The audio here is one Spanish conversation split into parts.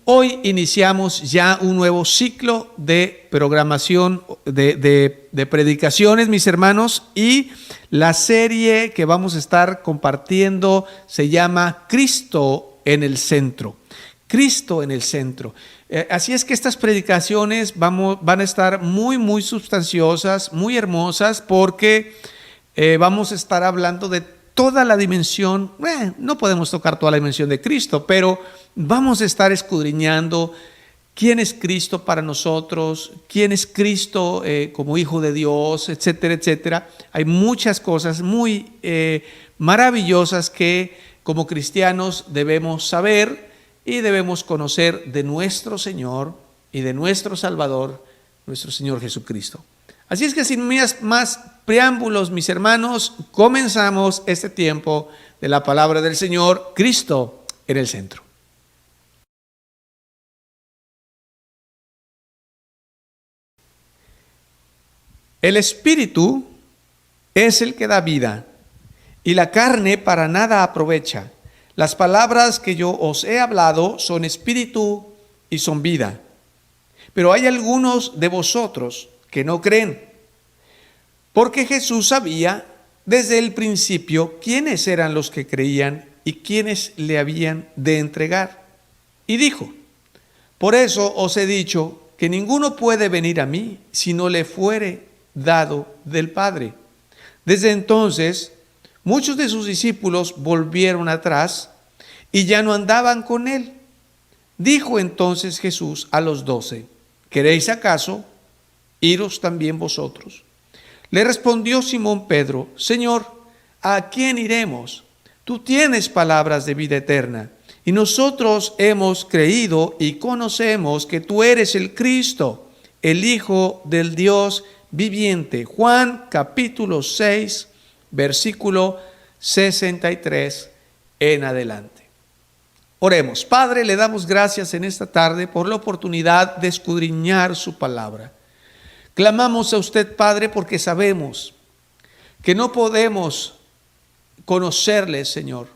Hoy iniciamos ya un nuevo ciclo de programación, de predicaciones, mis hermanos, y la serie que vamos a estar compartiendo se llama Cristo en el centro. Cristo en el centro. Así es que estas predicaciones van a estar muy sustanciosas, muy hermosas, porque vamos a estar hablando de toda la dimensión. No podemos tocar toda la dimensión de Cristo, pero vamos a estar escudriñando quién es Cristo para nosotros, quién es Cristo como Hijo de Dios, etcétera, etcétera. Hay muchas cosas muy maravillosas que como cristianos debemos saber y debemos conocer de nuestro Señor y de nuestro Salvador, nuestro Señor Jesucristo. Así es que sin más preámbulos, mis hermanos, comenzamos este tiempo de la palabra del Señor, Cristo en el centro. El Espíritu es el que da vida, y la carne para nada aprovecha. Las palabras que yo os he hablado son espíritu y son vida. Pero hay algunos de vosotros que no creen, porque Jesús sabía desde el principio quiénes eran los que creían y quiénes le habían de entregar. Y dijo: por eso os he dicho que ninguno puede venir a mí si no le fuere dado del Padre. Desde entonces, muchos de sus discípulos volvieron atrás y ya no andaban con él. Dijo entonces Jesús a los 12: ¿queréis acaso iros también vosotros? Le respondió Simón Pedro: Señor, ¿a quién iremos? Tú tienes palabras de vida eterna, y nosotros hemos creído y conocemos que tú eres el Cristo, el Hijo del Dios viviente. Juan capítulo 6, versículo 63 en adelante. Oremos. Padre, le damos gracias en esta tarde por la oportunidad de escudriñar su palabra. Clamamos a usted, Padre, porque sabemos que no podemos conocerle, Señor,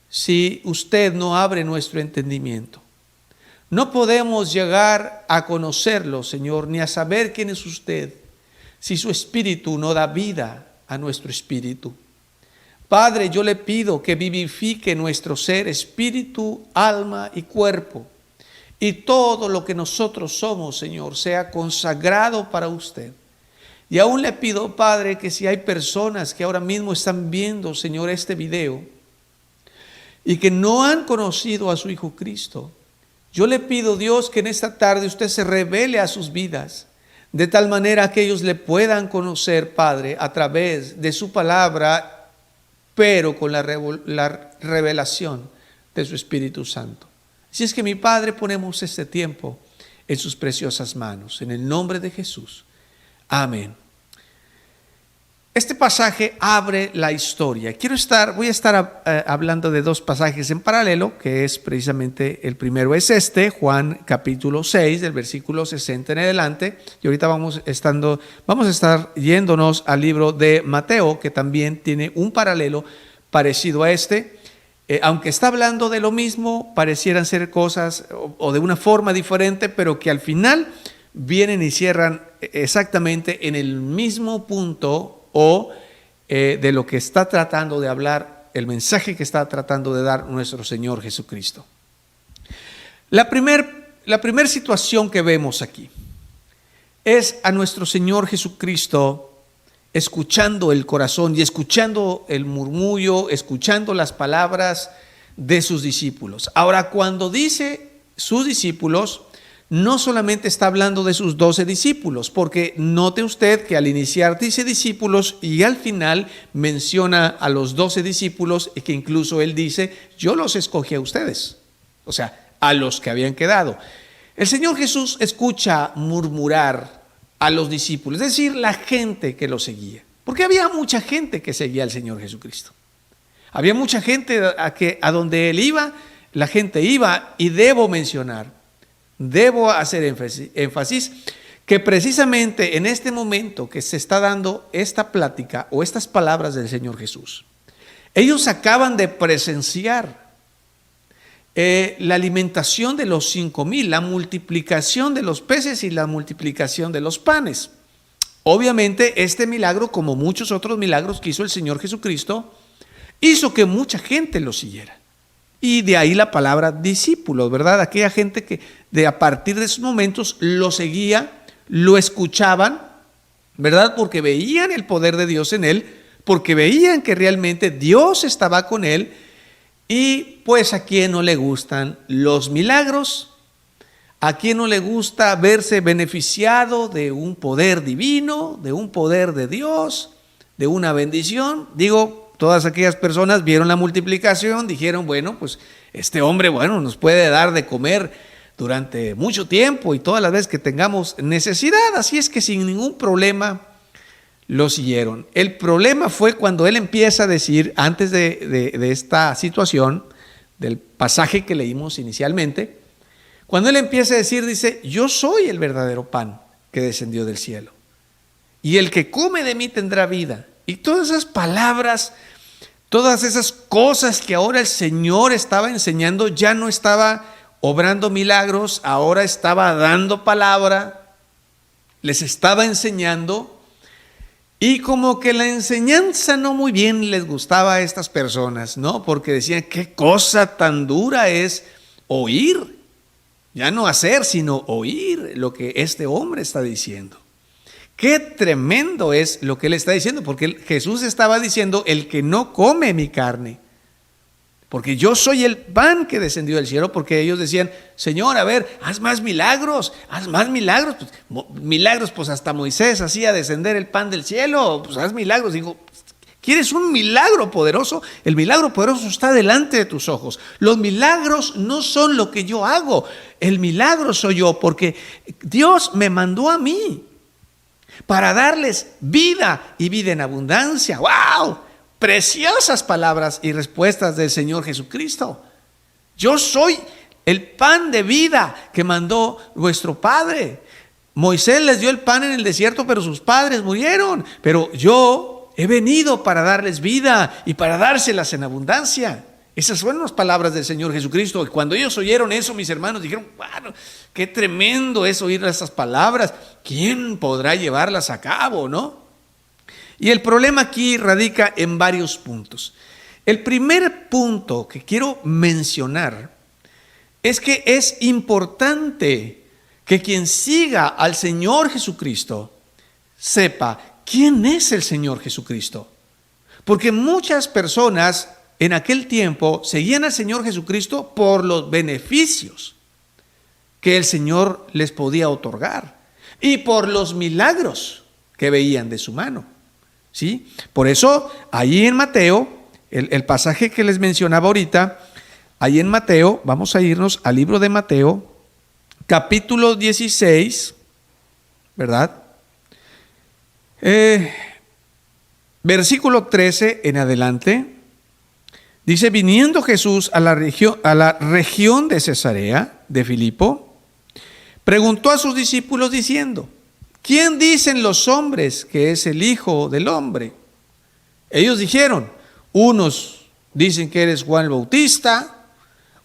si usted no abre nuestro entendimiento. No podemos llegar a conocerlo, Señor, ni a saber quién es usted, si su espíritu no da vida a nuestro espíritu. Padre, yo le pido que vivifique nuestro ser, espíritu, alma y cuerpo. Y todo lo que nosotros somos, Señor, sea consagrado para usted. Y aún le pido, Padre, que si hay personas que ahora mismo están viendo, Señor, este video y que no han conocido a su Hijo Cristo, yo le pido, Dios, que en esta tarde usted se revele a sus vidas, de tal manera que ellos le puedan conocer, Padre, a través de su palabra, pero con la revelación de su Espíritu Santo. Así es que, mi Padre, ponemos este tiempo en sus preciosas manos, en el nombre de Jesús. Amén. Este pasaje abre la historia. Voy a estar hablando de dos pasajes en paralelo, que es precisamente, el primero es Juan capítulo 6, del versículo 60 en adelante, y ahorita vamos a estar yéndonos al libro de Mateo, que también tiene un paralelo parecido a este. Aunque está hablando de lo mismo, parecieran ser cosas o de una forma diferente, pero que al final vienen y cierran exactamente en el mismo punto de lo que está tratando de hablar, el mensaje que está tratando de dar nuestro Señor Jesucristo. La primer situación que vemos aquí es a nuestro Señor Jesucristo escuchando el corazón y escuchando el murmullo, escuchando las palabras de sus discípulos. Ahora, cuando dice sus discípulos, no solamente está hablando de sus 12 discípulos, porque note usted que al iniciar dice discípulos y al final menciona a los 12 discípulos, y que incluso él dice: yo los escogí a ustedes, o sea, a los que habían quedado. El Señor Jesús escucha murmurar a los discípulos, es decir, la gente que lo seguía, porque había mucha gente que seguía al Señor Jesucristo. Había mucha gente a donde él iba, la gente iba, y debo hacer énfasis que precisamente en este momento que se está dando esta plática o estas palabras del Señor Jesús, ellos acaban de presenciar la alimentación de los 5,000, la multiplicación de los peces y la multiplicación de los panes. Obviamente este milagro, como muchos otros milagros que hizo el Señor Jesucristo, hizo que mucha gente lo siguiera. Y de ahí la palabra discípulos, ¿verdad? Aquella gente que a partir de esos momentos lo seguía, lo escuchaban, ¿verdad? Porque veían el poder de Dios en él, porque veían que realmente Dios estaba con él. Y pues a quien no le gustan los milagros, a quien no le gusta verse beneficiado de un poder divino, de un poder de Dios, de una bendición. Digo, todas aquellas personas vieron la multiplicación, dijeron, bueno, pues este hombre, bueno, nos puede dar de comer durante mucho tiempo y todas las veces que tengamos necesidad. Así es que sin ningún problema lo siguieron. El problema fue cuando él empieza a decir, antes de esta situación, del pasaje que leímos inicialmente, cuando él empieza a decir, dice, yo soy el verdadero pan que descendió del cielo, y el que come de mí tendrá vida. Y todas esas palabras, todas esas cosas que ahora el Señor estaba enseñando, ya no estaba obrando milagros, ahora estaba dando palabra, les estaba enseñando. Y como que la enseñanza no muy bien les gustaba a estas personas, ¿no? Porque decían, qué cosa tan dura es oír, ya no hacer, sino oír lo que este hombre está diciendo. Qué tremendo es lo que él está diciendo, porque Jesús estaba diciendo, el que no come mi carne, porque yo soy el pan que descendió del cielo, porque ellos decían, Señor, a ver, haz más milagros, pues, milagros, pues hasta Moisés hacía descender el pan del cielo, pues haz milagros. Digo, ¿quieres un milagro poderoso? El milagro poderoso está delante de tus ojos. Los milagros no son lo que yo hago, el milagro soy yo, porque Dios me mandó a mí para darles vida y vida en abundancia. ¡Wow! Preciosas palabras y respuestas del Señor Jesucristo. Yo soy el pan de vida que mandó nuestro Padre. Moisés les dio el pan en el desierto, pero sus padres murieron. Pero yo he venido para darles vida y para dárselas en abundancia. Esas fueron las palabras del Señor Jesucristo. Y cuando ellos oyeron eso, mis hermanos dijeron, bueno, qué tremendo es oír esas palabras. ¿Quién podrá llevarlas a cabo, no? Y el problema aquí radica en varios puntos. El primer punto que quiero mencionar es que es importante que quien siga al Señor Jesucristo sepa quién es el Señor Jesucristo. Porque muchas personas en aquel tiempo seguían al Señor Jesucristo por los beneficios que el Señor les podía otorgar y por los milagros que veían de su mano. ¿Sí? Por eso, ahí en Mateo, el pasaje que les mencionaba ahorita, ahí en Mateo, vamos a irnos al libro de Mateo, capítulo 16, ¿verdad? Versículo 13 en adelante, dice, viniendo Jesús a la región de Cesarea de Filipo, preguntó a sus discípulos diciendo, ¿quién dicen los hombres que es el Hijo del Hombre? Ellos dijeron, unos dicen que eres Juan el Bautista,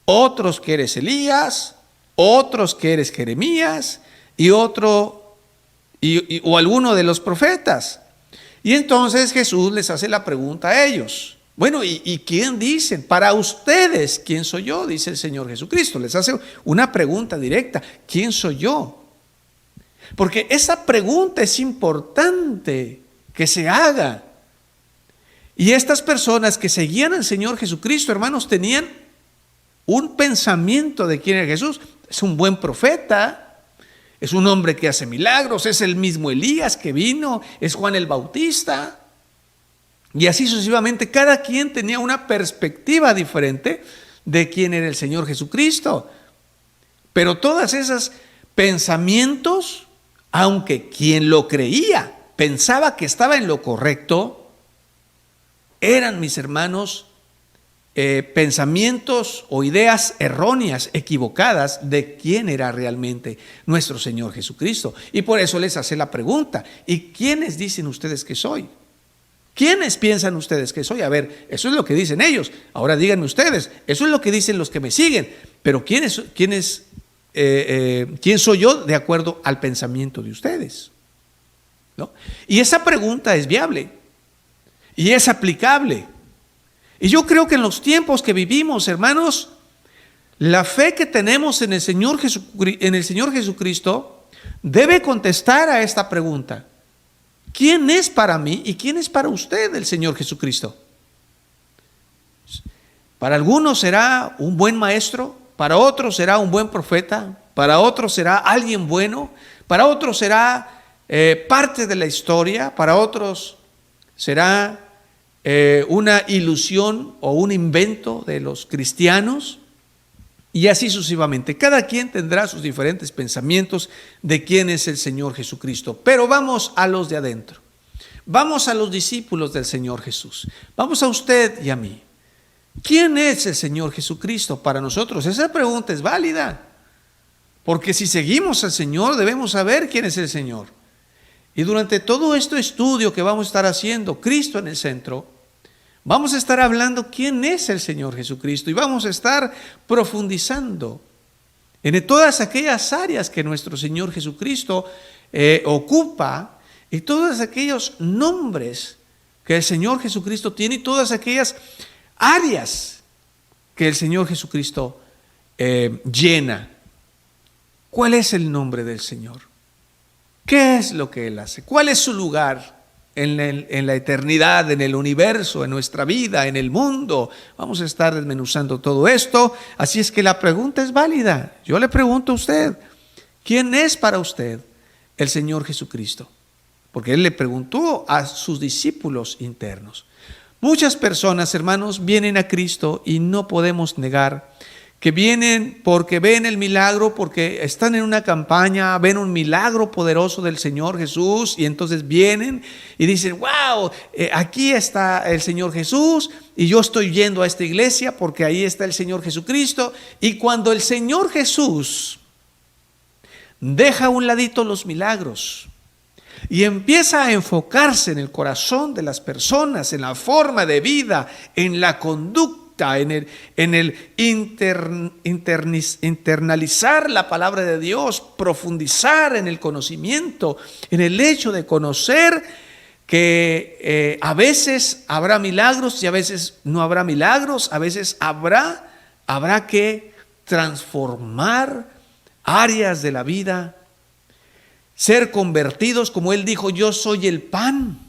otros que eres Elías, otros que eres Jeremías y otro o alguno de los profetas. Y entonces Jesús les hace la pregunta a ellos. Bueno, ¿y quién dicen? Para ustedes, ¿quién soy yo? Dice el Señor Jesucristo. Les hace una pregunta directa. ¿Quién soy yo? Porque esa pregunta es importante que se haga. Y estas personas que seguían al Señor Jesucristo, hermanos, tenían un pensamiento de quién era Jesús. Es un buen profeta, es un hombre que hace milagros, es el mismo Elías que vino, es Juan el Bautista. Y así sucesivamente, cada quien tenía una perspectiva diferente de quién era el Señor Jesucristo. Pero todas esas pensamientos, aunque quien lo creía pensaba que estaba en lo correcto, eran, mis hermanos, pensamientos o ideas erróneas, equivocadas de quién era realmente nuestro Señor Jesucristo. Y por eso les hace la pregunta, ¿y quiénes dicen ustedes que soy? ¿Quiénes piensan ustedes que soy? A ver, eso es lo que dicen ellos. Ahora díganme ustedes, eso es lo que dicen los que me siguen. Pero ¿quién soy yo de acuerdo al pensamiento de ustedes? ¿No? Y esa pregunta es viable y es aplicable. Y yo creo que en los tiempos que vivimos, hermanos, la fe que tenemos en el Señor Jesucristo debe contestar a esta pregunta. ¿Quién es para mí y quién es para usted el Señor Jesucristo? Para algunos será un buen maestro, para otros será un buen profeta, para otros será alguien bueno, para otros será parte de la historia, para otros será una ilusión o un invento de los cristianos, y así sucesivamente. Cada quien tendrá sus diferentes pensamientos de quién es el Señor Jesucristo. Pero vamos a los de adentro. Vamos a los discípulos del Señor Jesús. Vamos a usted y a mí. ¿Quién es el Señor Jesucristo para nosotros? Esa pregunta es válida. Porque si seguimos al Señor, debemos saber quién es el Señor. Y durante todo este estudio que vamos a estar haciendo, Cristo en el centro, vamos a estar hablando quién es el Señor Jesucristo y vamos a estar profundizando en todas aquellas áreas que nuestro Señor Jesucristo ocupa y todos aquellos nombres que el Señor Jesucristo tiene y todas aquellas áreas que el Señor Jesucristo llena. ¿Cuál es el nombre del Señor? ¿Qué es lo que Él hace? ¿Cuál es su lugar en la eternidad, en el universo, en nuestra vida, en el mundo? Vamos a estar desmenuzando todo esto. Así es que la pregunta es válida. Yo le pregunto a usted, ¿quién es para usted el Señor Jesucristo? Porque Él le preguntó a sus discípulos internos. Muchas personas, hermanos, vienen a Cristo y no podemos negar que vienen porque ven el milagro, porque están en una campaña, ven un milagro poderoso del Señor Jesús y entonces vienen y dicen, wow, aquí está el Señor Jesús y yo estoy yendo a esta iglesia porque ahí está el Señor Jesucristo. Y cuando el Señor Jesús deja a un ladito los milagros y empieza a enfocarse en el corazón de las personas, en la forma de vida, en la conducta, en el internalizar la palabra de Dios, profundizar en el conocimiento, en el hecho de conocer que a veces habrá milagros y a veces no habrá milagros, a veces habrá que transformar áreas de la vida, ser convertidos, como Él dijo, yo soy el pan.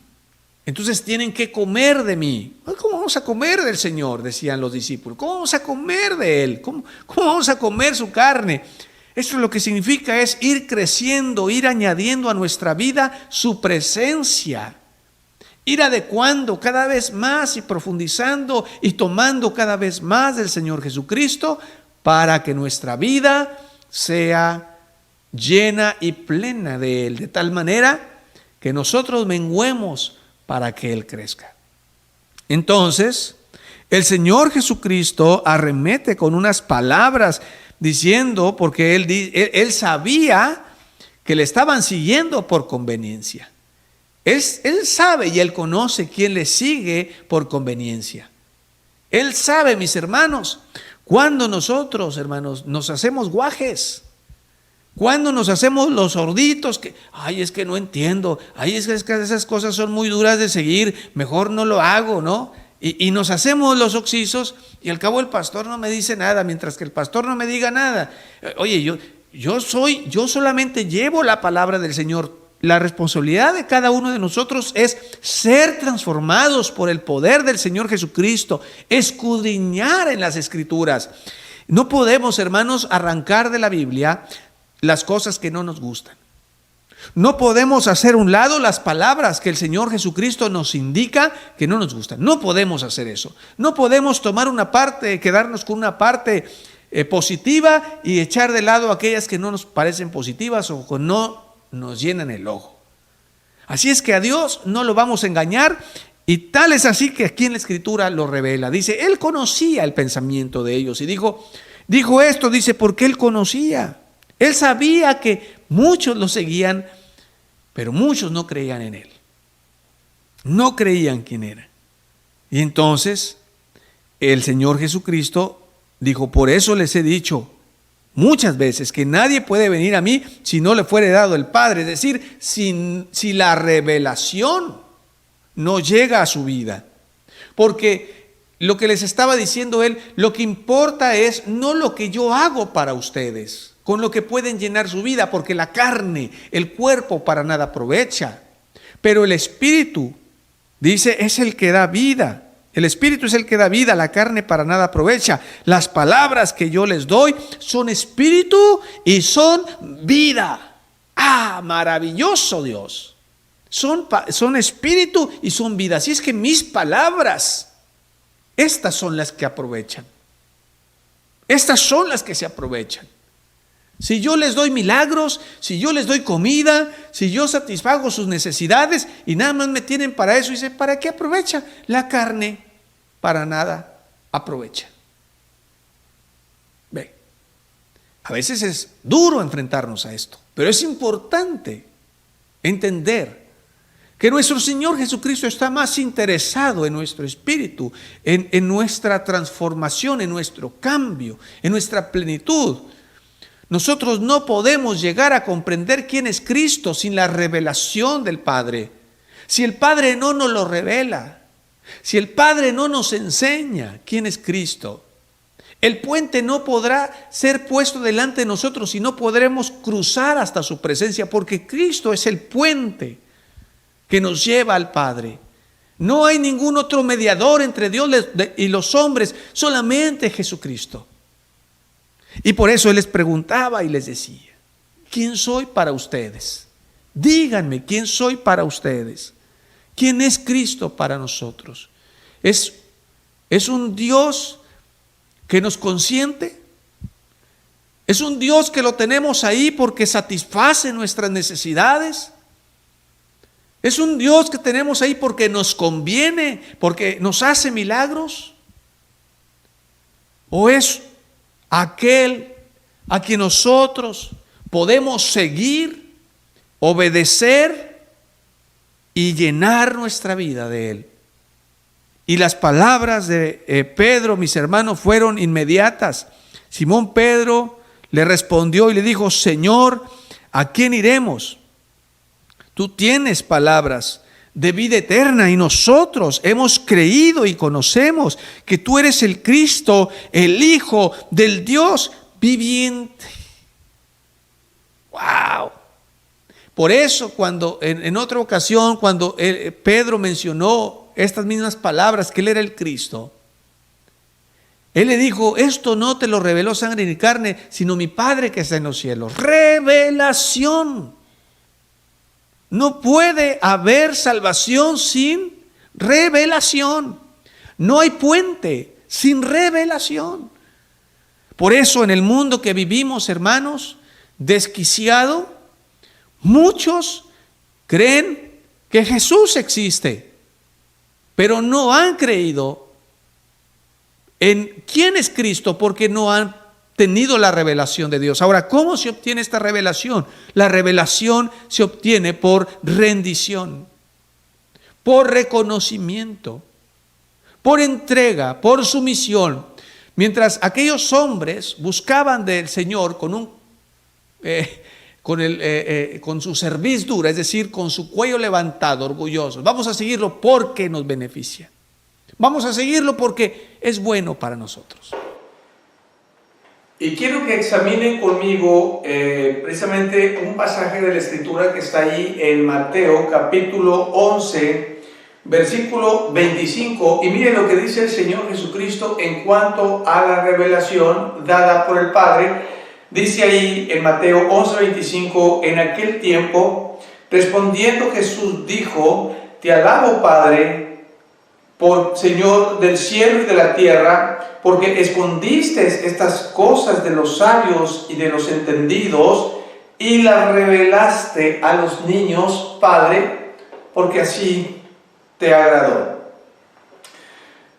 Entonces tienen que comer de mí. ¿Cómo vamos a comer del Señor?, decían los discípulos. ¿Cómo vamos a comer de Él? ¿Cómo vamos a comer su carne? Esto lo que significa es ir creciendo, ir añadiendo a nuestra vida su presencia. Ir adecuando cada vez más y profundizando y tomando cada vez más del Señor Jesucristo para que nuestra vida sea llena y plena de Él, de tal manera que nosotros menguemos para que Él crezca. Entonces, el Señor Jesucristo arremete con unas palabras diciendo, porque Él sabía que le estaban siguiendo por conveniencia. Él sabe y Él conoce quién le sigue por conveniencia. Él sabe, mis hermanos, cuando nosotros, hermanos, nos hacemos guajes, cuando nos hacemos los sorditos, que, ay, es que no entiendo, ay, es que esas cosas son muy duras de seguir, mejor no lo hago, ¿no? Y nos hacemos los oxisos y al cabo el pastor no me dice nada, mientras que el pastor no me diga nada. Oye, yo solamente llevo la palabra del Señor. La responsabilidad de cada uno de nosotros es ser transformados por el poder del Señor Jesucristo, escudriñar en las Escrituras. No podemos, hermanos, arrancar de la Biblia las cosas que no nos gustan. No podemos hacer a un lado las palabras que el Señor Jesucristo nos indica que no nos gustan. No podemos hacer eso. No podemos tomar una parte, quedarnos con una parte positiva y echar de lado aquellas que no nos parecen positivas o que no nos llenan el ojo. Así es que a Dios no lo vamos a engañar, y tal es así que aquí en la Escritura lo revela. Dice, Él conocía el pensamiento de ellos y dijo esto, dice, porque Él conocía. Él sabía que muchos lo seguían, pero muchos no creían en Él. No creían quién era. Y entonces el Señor Jesucristo dijo, por eso les he dicho muchas veces que nadie puede venir a mí si no le fuere dado el Padre. Es decir, si la revelación no llega a su vida. Porque lo que les estaba diciendo él, lo que importa es no lo que yo hago para ustedes, con lo que pueden llenar su vida, porque la carne, el cuerpo para nada aprovecha. Pero el Espíritu, dice, es el que da vida. El Espíritu es el que da vida, la carne para nada aprovecha. Las palabras que yo les doy son espíritu y son vida. ¡Ah, maravilloso Dios! Son espíritu y son vida. Así es que mis palabras, estas son las que aprovechan. Estas son las que se aprovechan. Si yo les doy milagros, si yo les doy comida, si yo satisfago sus necesidades y nada más me tienen para eso, dice, ¿para qué aprovecha? La carne para nada aprovecha. Ve, a veces es duro enfrentarnos a esto, pero es importante entender que nuestro Señor Jesucristo está más interesado en nuestro espíritu, en nuestra transformación, en nuestro cambio, en nuestra plenitud. Nosotros no podemos llegar a comprender quién es Cristo sin la revelación del Padre. Si el Padre no nos lo revela, si el Padre no nos enseña quién es Cristo, el puente no podrá ser puesto delante de nosotros y no podremos cruzar hasta su presencia, porque Cristo es el puente que nos lleva al Padre. No hay ningún otro mediador entre Dios y los hombres, solamente Jesucristo. Y por eso Él les preguntaba y les decía, ¿quién soy para ustedes? Díganme, ¿quién soy para ustedes? ¿Quién es Cristo para nosotros? ¿Es un Dios que nos consiente? ¿Es un Dios que lo tenemos ahí porque satisface nuestras necesidades? ¿Es un Dios que tenemos ahí porque nos conviene, porque nos hace milagros? ¿O es aquel a quien nosotros podemos seguir, obedecer y llenar nuestra vida de Él? Y las palabras de Pedro, mis hermanos, fueron inmediatas. Simón Pedro le respondió y le dijo, Señor, ¿a quién iremos? Tú tienes palabras de vida eterna y nosotros hemos creído y conocemos que tú eres el Cristo, el Hijo del Dios viviente. ¡Wow! Por eso cuando en otra ocasión, cuando Pedro mencionó estas mismas palabras, que Él era el Cristo, Él le dijo, esto no te lo reveló sangre ni carne, sino mi Padre que está en los cielos. Revelación. No puede haber salvación sin revelación. No hay puente sin revelación. Por eso en el mundo que vivimos, hermanos, desquiciado, muchos creen que Jesús existe, pero no han creído en quién es Cristo porque no han tenido la revelación de Dios. Ahora, ¿cómo se obtiene esta revelación? La revelación se obtiene por rendición, por reconocimiento, por entrega, por sumisión. Mientras aquellos hombres buscaban del Señor con su cerviz dura, es decir, con su cuello levantado, orgullosos. Vamos a seguirlo porque nos beneficia. Vamos a seguirlo porque es bueno para nosotros. Y quiero que examinen conmigo precisamente un pasaje de la Escritura que está ahí en Mateo capítulo 11, versículo 25. Y miren lo que dice el Señor Jesucristo en cuanto a la revelación dada por el Padre. Dice ahí en Mateo 11, 25, en aquel tiempo, respondiendo Jesús dijo, te alabo, Padre, por Señor del cielo y de la tierra, porque escondiste estas cosas de los sabios y de los entendidos y las revelaste a los niños, Padre, porque así te agradó.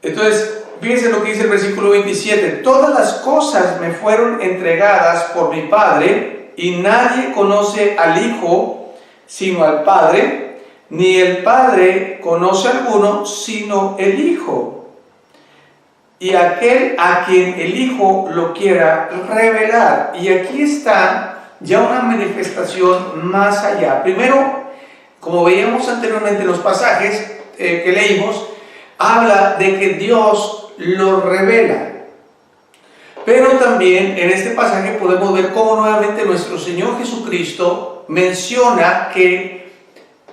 Entonces, fíjense lo que dice el versículo 27, todas las cosas me fueron entregadas por mi Padre, y nadie conoce al Hijo sino al Padre, ni el Padre conoce a alguno, sino el Hijo, y aquel a quien el Hijo lo quiera revelar. Y aquí está ya una manifestación más allá. Primero, como veíamos anteriormente en los pasajes que leímos, habla de que Dios lo revela. Pero también en este pasaje podemos ver cómo nuevamente nuestro Señor Jesucristo menciona que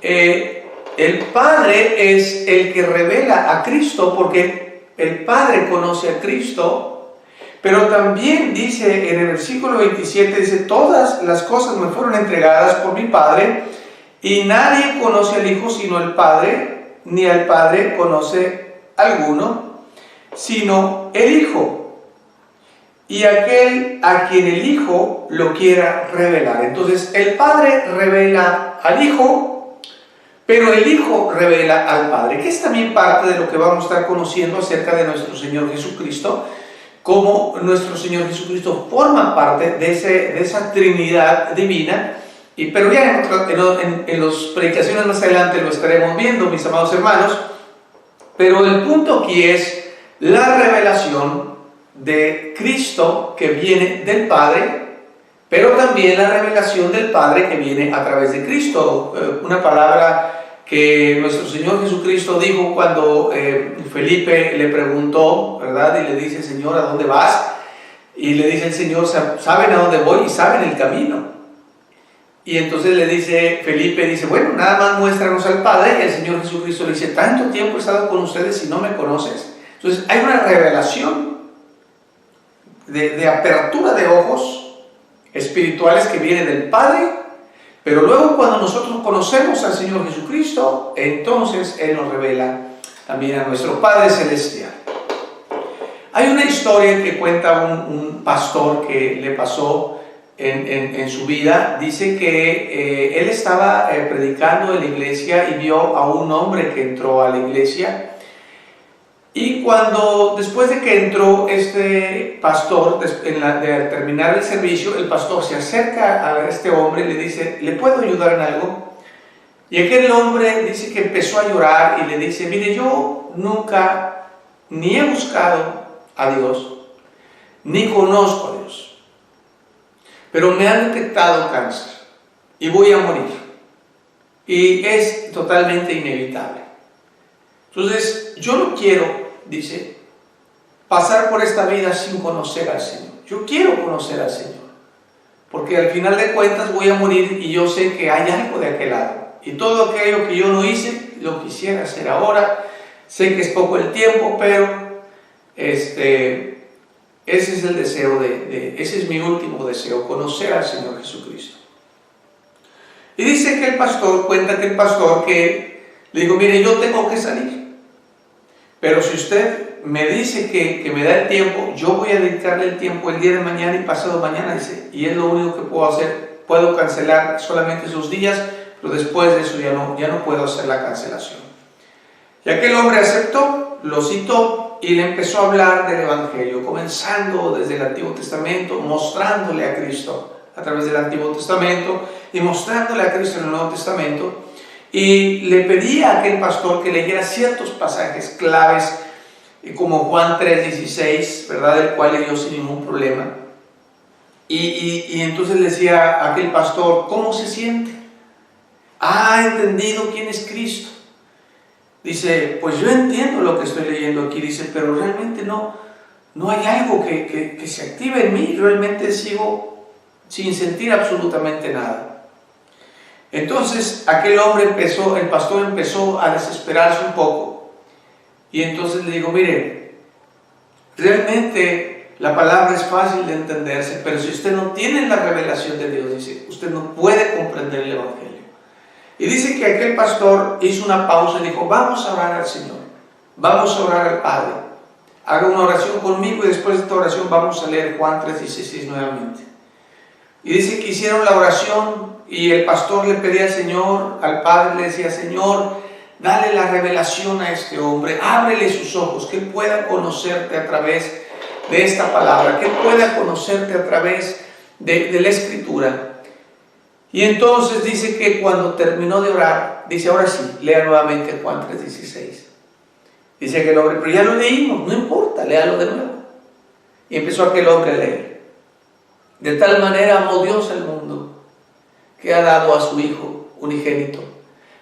el Padre es el que revela a Cristo, porque el Padre conoce a Cristo. Pero también dice en el versículo 27, dice: todas las cosas me fueron entregadas por mi Padre, y nadie conoce al Hijo sino el Padre, ni al Padre conoce alguno sino el Hijo, y aquel a quien el Hijo lo quiera revelar. Entonces el Padre revela al Hijo, pero el Hijo revela al Padre, que es también parte de lo que vamos a estar conociendo acerca de nuestro Señor Jesucristo, cómo nuestro Señor Jesucristo forma parte de esa Trinidad divina. Pero ya en las predicaciones más adelante lo estaremos viendo, mis amados hermanos. Pero el punto aquí es la revelación de Cristo que viene del Padre, pero también la revelación del Padre que viene a través de Cristo. Una palabra que nuestro Señor Jesucristo dijo cuando Felipe le preguntó, ¿verdad? Y le dice: Señor, ¿a dónde vas? Y le dice el Señor: saben a dónde voy y saben el camino. Y entonces le dice Felipe, dice: bueno, nada más muéstranos al Padre. Y el Señor Jesucristo le dice: tanto tiempo he estado con ustedes y no me conoces. Entonces hay una revelación de apertura de ojos espirituales que viene del Padre, pero luego cuando nosotros conocemos al Señor Jesucristo, entonces Él nos revela también a nuestro Padre Celestial. Hay una historia que cuenta un pastor que le pasó en su vida. Dice que él estaba predicando en la iglesia y vio a un hombre que entró a la iglesia. Y después de que entró este pastor, de terminar el servicio, el pastor se acerca a este hombre y le dice: ¿le puedo ayudar en algo? Y aquel hombre dice que empezó a llorar y le dice: mire, yo nunca ni he buscado a Dios, ni conozco a Dios, pero me han detectado cáncer y voy a morir, y es totalmente inevitable. Entonces yo no quiero, dice, pasar por esta vida sin conocer al Señor. Yo quiero conocer al Señor, porque al final de cuentas voy a morir y yo sé que hay algo de aquel lado, y todo aquello que yo no hice lo quisiera hacer ahora. Sé que es poco el tiempo, pero ese es el deseo ese es mi último deseo, conocer al Señor Jesucristo. Y dice que el pastor, cuenta que el pastor que le dijo: mire, yo tengo que salir, pero si usted me dice que me da el tiempo, yo voy a dedicarle el tiempo el día de mañana y pasado mañana, dice, y es lo único que puedo hacer. Puedo cancelar solamente esos días, pero después de eso ya no puedo hacer la cancelación. Y aquel hombre aceptó, lo citó y le empezó a hablar del Evangelio, comenzando desde el Antiguo Testamento, mostrándole a Cristo a través del Antiguo Testamento y mostrándole a Cristo en el Nuevo Testamento. Y le pedía a aquel pastor que leyera ciertos pasajes claves, como Juan 3:16, ¿verdad?, el cual leyó sin ningún problema. Y entonces le decía a aquel pastor: ¿cómo se siente? ¿Ha entendido quién es Cristo? Dice: pues yo entiendo lo que estoy leyendo aquí, dice, pero realmente no hay algo que se active en mí. Realmente sigo sin sentir absolutamente nada. Entonces aquel hombre el pastor empezó a desesperarse un poco, y entonces le digo: mire, realmente la palabra es fácil de entenderse, pero si usted no tiene la revelación de Dios, dice, usted no puede comprender el Evangelio. Y dice que aquel pastor hizo una pausa y dijo: vamos a orar al Señor, vamos a orar al Padre, haga una oración conmigo, y después de esta oración vamos a leer Juan 3:16 nuevamente. Y dice que hicieron la oración, y el pastor le pedía al Señor, al Padre le decía: Señor, dale la revelación a este hombre, ábrele sus ojos, que él pueda conocerte a través de esta palabra, que él pueda conocerte a través de la Escritura. Y entonces dice que cuando terminó de orar, dice, ahora sí, lea nuevamente Juan 3:16. Dice aquel hombre, pero ya lo leímos, no importa, léalo de nuevo. Y empezó aquel hombre a leer. De tal manera amó Dios al mundo, que ha dado a su Hijo unigénito,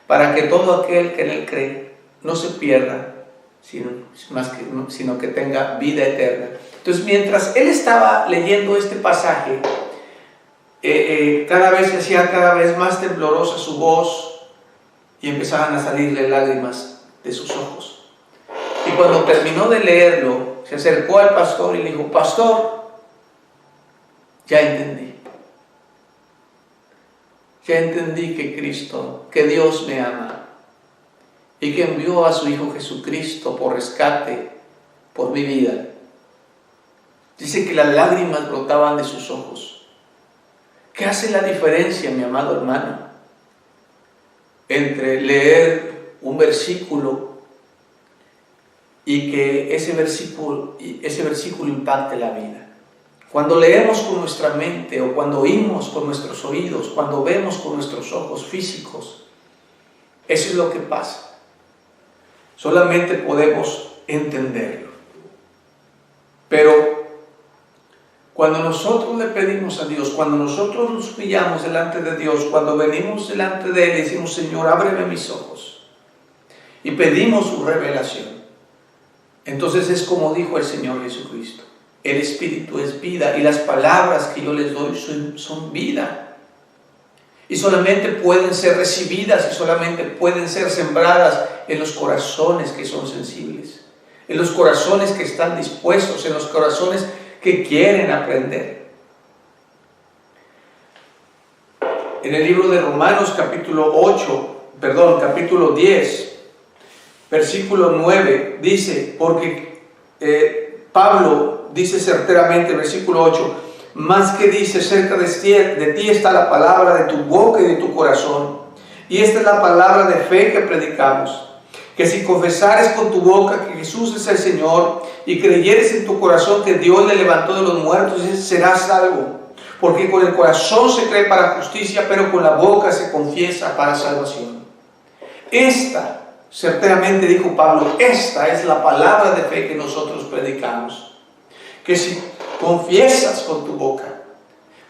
para que todo aquel que en él cree no se pierda, sino que tenga vida eterna. Entonces, mientras él estaba leyendo este pasaje, cada vez se hacía cada vez más temblorosa su voz y empezaban a salirle lágrimas de sus ojos. Y cuando terminó de leerlo, se acercó al pastor y le dijo, pastor, ya entendí que Cristo, que Dios me ama y que envió a su Hijo Jesucristo por rescate, por mi vida. Dice que las lágrimas brotaban de sus ojos. ¿Qué hace la diferencia, mi amado hermano, entre leer un versículo y que ese versículo impacte la vida? Cuando leemos con nuestra mente, o cuando oímos con nuestros oídos, cuando vemos con nuestros ojos físicos, eso es lo que pasa. Solamente podemos entenderlo. Pero cuando nosotros le pedimos a Dios, cuando nosotros nos humillamos delante de Dios, cuando venimos delante de Él y decimos, Señor, ábreme mis ojos, y pedimos su revelación, entonces es como dijo el Señor Jesucristo: el Espíritu es vida, y las palabras que yo les doy son vida. Y solamente pueden ser recibidas y solamente pueden ser sembradas en los corazones que son sensibles, en los corazones que están dispuestos, en los corazones que quieren aprender. En el libro de Romanos capítulo 10, versículo 9, dice, porque Pablo dice certeramente, versículo 8, más que dice, cerca de ti está la palabra de tu boca y de tu corazón. Y esta es la palabra de fe que predicamos, que si confesares con tu boca que Jesús es el Señor y creyeres en tu corazón que Dios le levantó de los muertos, serás salvo. Porque con el corazón se cree para justicia, pero con la boca se confiesa para salvación. Esta, certeramente dijo Pablo, esta es la palabra de fe que nosotros predicamos. Que si confiesas con tu boca,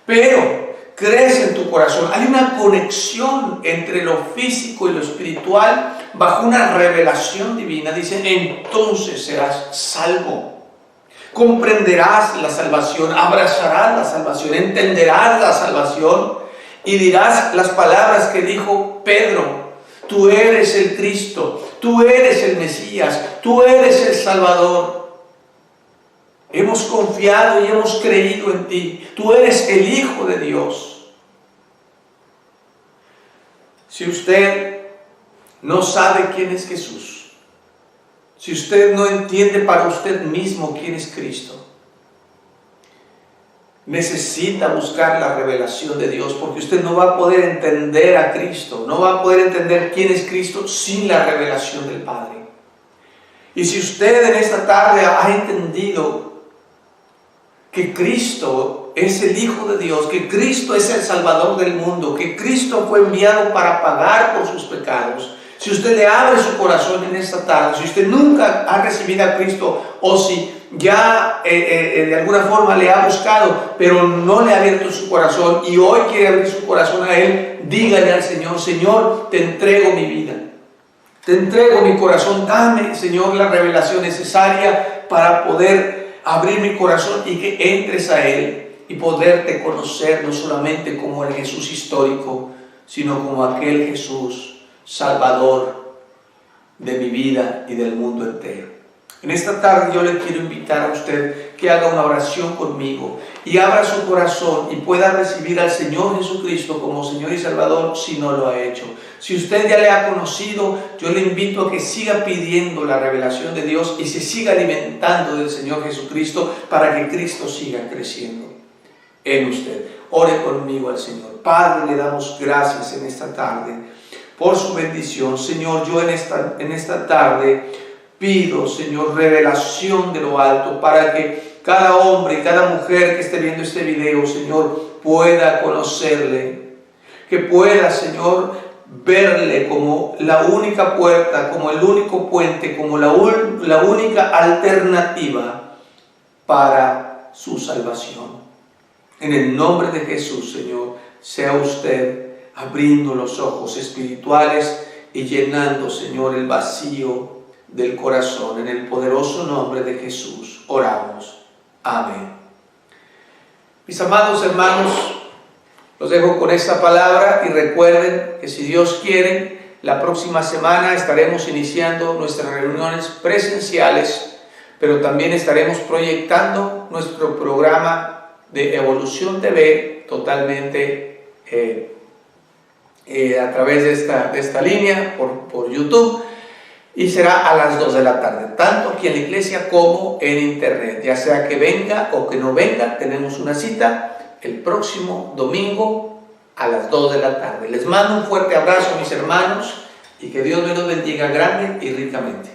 pero crees en tu corazón, hay una conexión entre lo físico y lo espiritual bajo una revelación divina. Dice, entonces serás salvo. Comprenderás la salvación, abrazarás la salvación, entenderás la salvación y dirás las palabras que dijo Pedro: tú eres el Cristo, tú eres el Mesías, tú eres el Salvador. Hemos confiado y hemos creído en ti. Tú eres el Hijo de Dios. Si usted no sabe quién es Jesús, si usted no entiende para usted mismo quién es Cristo, necesita buscar la revelación de Dios, porque usted no va a poder entender a Cristo, no va a poder entender quién es Cristo sin la revelación del Padre. Y si usted en esta tarde ha entendido que Cristo es el Hijo de Dios, que Cristo es el Salvador del mundo, que Cristo fue enviado para pagar por sus pecados, si usted le abre su corazón en esta tarde, si usted nunca ha recibido a Cristo, o si ya de alguna forma le ha buscado, pero no le ha abierto su corazón y hoy quiere abrir su corazón a Él, dígale al Señor: Señor, te entrego mi vida, te entrego mi corazón, dame, Señor, la revelación necesaria para poder abrir mi corazón y que entres a Él y poderte conocer no solamente como el Jesús histórico, sino como aquel Jesús Salvador de mi vida y del mundo entero. En esta tarde yo le quiero invitar a usted que haga una oración conmigo y abra su corazón y pueda recibir al Señor Jesucristo como Señor y Salvador si no lo ha hecho. Si usted ya le ha conocido, yo le invito a que siga pidiendo la revelación de Dios y se siga alimentando del Señor Jesucristo para que Cristo siga creciendo en usted. Ore conmigo al Señor. Padre, le damos gracias en esta tarde por su bendición. Señor, yo en esta tarde pido, Señor, revelación de lo alto para que cada hombre y cada mujer que esté viendo este video, Señor, pueda conocerle. que pueda, Señor, verle como la única puerta, como el único puente, como la única alternativa para su salvación. En el nombre de Jesús, Señor, sea usted abriendo los ojos espirituales y llenando, Señor, el vacío del corazón. En el poderoso nombre de Jesús oramos. Amén. Mis amados hermanos, los dejo con esta palabra y recuerden que si Dios quiere, la próxima semana estaremos iniciando nuestras reuniones presenciales, pero también estaremos proyectando nuestro programa de Evolución TV totalmente a través de esta línea por YouTube, y será a las 2 de la tarde, tanto aquí en la iglesia como en internet. Ya sea que venga o que no venga, tenemos una cita el próximo domingo a las 2 de la tarde. Les mando un fuerte abrazo, mis hermanos, y que Dios me los bendiga grande y ricamente.